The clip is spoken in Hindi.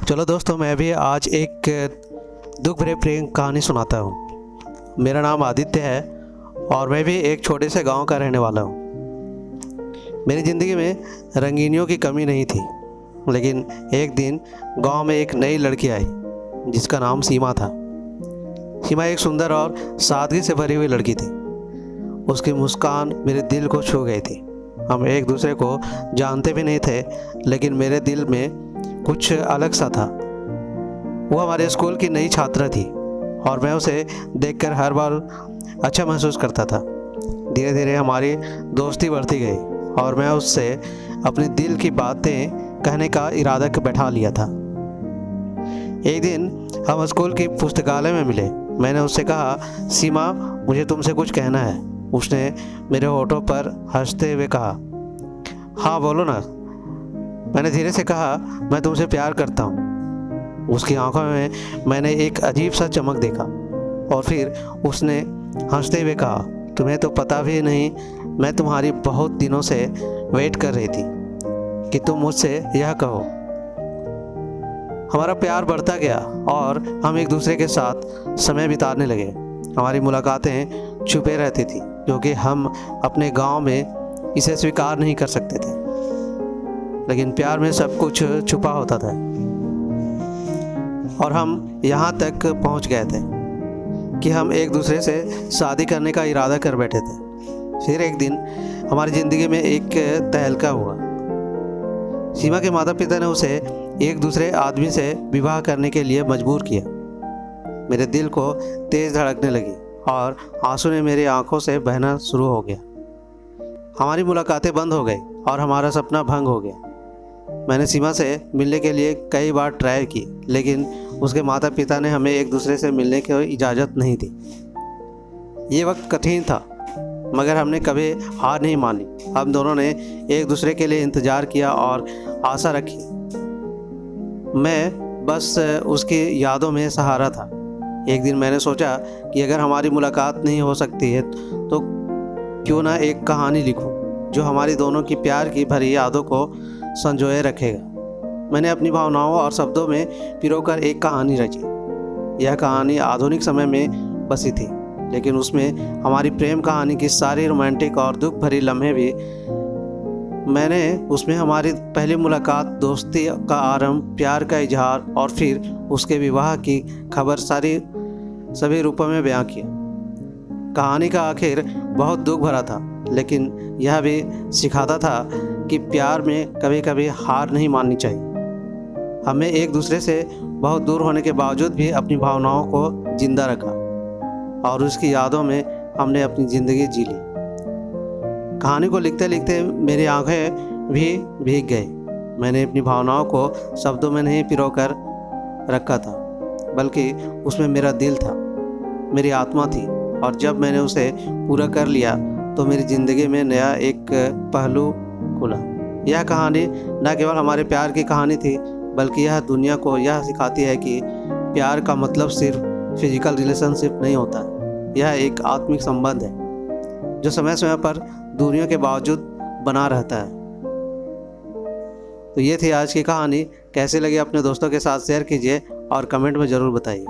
चलो दोस्तों, मैं भी आज एक दुख भरे प्रेम कहानी सुनाता हूँ। मेरा नाम आदित्य है और मैं भी एक छोटे से गांव का रहने वाला हूँ। मेरी ज़िंदगी में रंगीनियों की कमी नहीं थी, लेकिन एक दिन गांव में एक नई लड़की आई जिसका नाम सीमा था। सीमा एक सुंदर और सादगी से भरी हुई लड़की थी। उसकी मुस्कान मेरे दिल को छू गई थी। हम एक दूसरे को जानते भी नहीं थे, लेकिन मेरे दिल में कुछ अलग सा था। वो हमारे स्कूल की नई छात्रा थी और मैं उसे देखकर हर बार अच्छा महसूस करता था। धीरे धीरे हमारी दोस्ती बढ़ती गई और मैं उससे अपने दिल की बातें कहने का इरादा बैठा लिया था। एक दिन हम स्कूल की पुस्तकालय में मिले। मैंने उससे कहा, सीमा, मुझे तुमसे कुछ कहना है। उसने मेरे होठों पर हंसते हुए कहा, हाँ बोलो ना। मैंने धीरे से कहा, मैं तुमसे प्यार करता हूँ। उसकी आंखों में मैंने एक अजीब सा चमक देखा और फिर उसने हंसते हुए कहा, तुम्हें तो पता भी नहीं, मैं तुम्हारी बहुत दिनों से वेट कर रही थी कि तुम मुझसे यह कहो। हमारा प्यार बढ़ता गया और हम एक दूसरे के साथ समय बिताने लगे। हमारी मुलाकातें छुपे रहती थी क्योंकि हम अपने गांव में इसे स्वीकार नहीं कर सकते थे, लेकिन प्यार में सब कुछ छुपा होता था। और हम यहाँ तक पहुँच गए थे कि हम एक दूसरे से शादी करने का इरादा कर बैठे थे। फिर एक दिन हमारी ज़िंदगी में एक तहलका हुआ। सीमा के माता पिता ने उसे एक दूसरे आदमी से विवाह करने के लिए मजबूर किया। मेरे दिल को तेज़ धड़कने लगी और आंसू ने मेरी आंखों से बहना शुरू हो गया। हमारी मुलाकातें बंद हो गई और हमारा सपना भंग हो गया। मैंने सीमा से मिलने के लिए कई बार ट्राई की, लेकिन उसके माता पिता ने हमें एक दूसरे से मिलने की इजाज़त नहीं दी। ये वक्त कठिन था, मगर हमने कभी हार नहीं मानी। हम दोनों ने एक दूसरे के लिए इंतज़ार किया और आशा रखी। मैं बस उसकी यादों में सहारा था। एक दिन मैंने सोचा कि अगर हमारी मुलाकात नहीं हो सकती है तो क्यों ना एक कहानी लिखूं जो हमारी दोनों की प्यार की भरी यादों को संजोए रखेगा। मैंने अपनी भावनाओं और शब्दों में पिरोकर एक कहानी रची। यह कहानी आधुनिक समय में बसी थी, लेकिन उसमें हमारी प्रेम कहानी की सारी रोमांटिक और दुख भरी लम्हे भी। मैंने उसमें हमारी पहली मुलाकात, दोस्ती का आरंभ, प्यार का इजहार और फिर उसके विवाह की खबर सभी रूपों में बयां किया। कहानी का आखिर बहुत दुख भरा था, लेकिन यह भी सिखाता था कि प्यार में कभी कभी हार नहीं माननी चाहिए। हमें एक दूसरे से बहुत दूर होने के बावजूद भी अपनी भावनाओं को जिंदा रखा और उसकी यादों में हमने अपनी ज़िंदगी जी ली। कहानी को लिखते लिखते मेरी आंखें भी भीग गई। मैंने अपनी भावनाओं को शब्दों में नहीं पिरोकर रखा था, बल्कि उसमें मेरा दिल था, मेरी आत्मा थी। और जब मैंने उसे पूरा कर लिया तो मेरी ज़िंदगी में नया एक पहलू खुला। यह कहानी न केवल हमारे प्यार की कहानी थी, बल्कि यह दुनिया को यह सिखाती है कि प्यार का मतलब सिर्फ फिजिकल रिलेशनशिप नहीं होता। यह एक आत्मिक संबंध है जो समय समय पर दूरियों के बावजूद बना रहता है। तो ये थी आज की कहानी। कैसी लगी अपने दोस्तों के साथ शेयर कीजिए और कमेंट में ज़रूर बताइए।